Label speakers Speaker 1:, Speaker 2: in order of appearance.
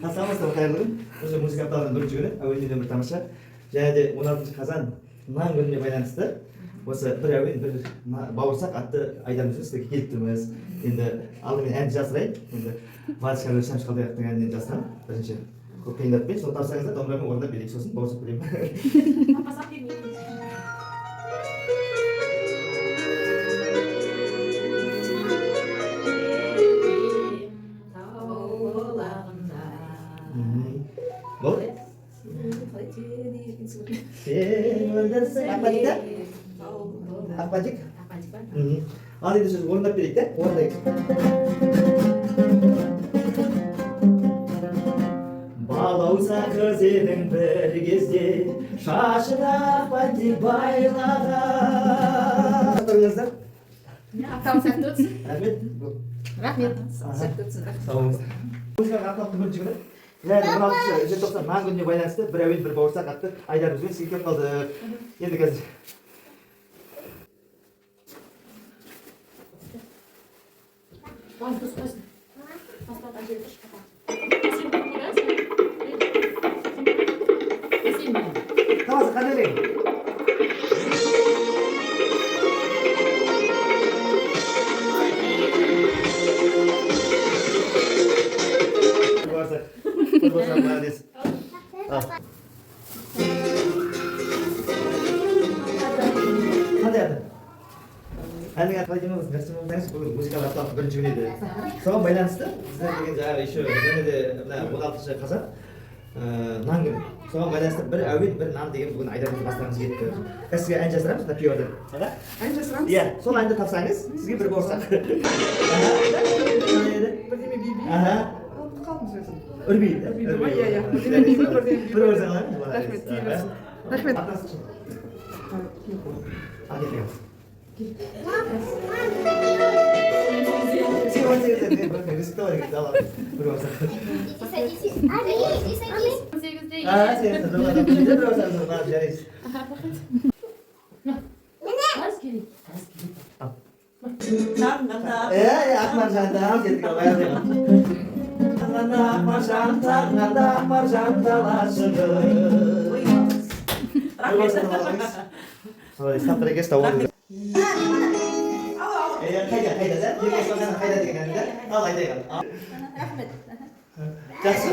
Speaker 1: Ассалаумағалейкум, қайырлы күн. Осы музыка апталығының бірінші күні, әуендерден бір тамаша. Және де 16 қазан нан күніне байланысты осы бір әуен, бір бауырсақ атты айдарымызбен сіздерге келіп тұрмыз. Енді алдымен әнді жасырайын. Енді Батыс Кәрі Шамшық Қалдаяқтың әнінен жасырамын. Бірінші көп қиындатпен, соны тапсаңыздар домбырамен орындап берейік, сосын бауырсақ беремін. Бұл? Сен өлдірсің Ақпатикта? Ақпатик? Ал енді сөз орындап берейік та? Орындайық. Балауса қыз едің бір кезде, шашына Ақпатик байлаған. Тұрыңыздар.
Speaker 2: Аптауың сәтті өтсін.
Speaker 1: Рахмет.
Speaker 2: Рахмет. Сәтті өтсін.
Speaker 1: Сау болыңыздар. Музыканың апталықтың бірінші күні. Яғни 16 желтоқсан нан күніне байланысты бір әуен, бір бауырсақ атты айдарымызбен сізге келіп қалдық. Енді қазір Тамасы қадірлең. Бауырсақ, молодец. Қандай аты? Әннің аты қалай демалыңыз? Жақсы болсаңыз, бүгін музыкалық апталықтың бірінші күні еді. Соған байланысты біздер деген жаңағы еще және де 16 қазан нан күні. Соған байланысты бір әуен, бір нан деген бүгін айдарымызды бастағымыз келіп тұр. Қазір сізге ән жасырамыз, напеварды.
Speaker 2: Ән жасырамыз?
Speaker 1: Иә, сол әнді тапсаңыз, сізге бір бауырсақ.
Speaker 2: Бірдеме бейбей. Қалдыңыз өзің.
Speaker 1: Үрбейді.
Speaker 2: Үрбейді ма? Иә. Бірдеме бейбей, бірдеме бейбей.
Speaker 1: Бір бауырсақ аламыз.
Speaker 2: Рахмет, тие берсін. Рахмет.
Speaker 1: Ал кетіңіз. Қайда, да? Қайда деген әнді, ал айтайық. Рахмет. Жақсы.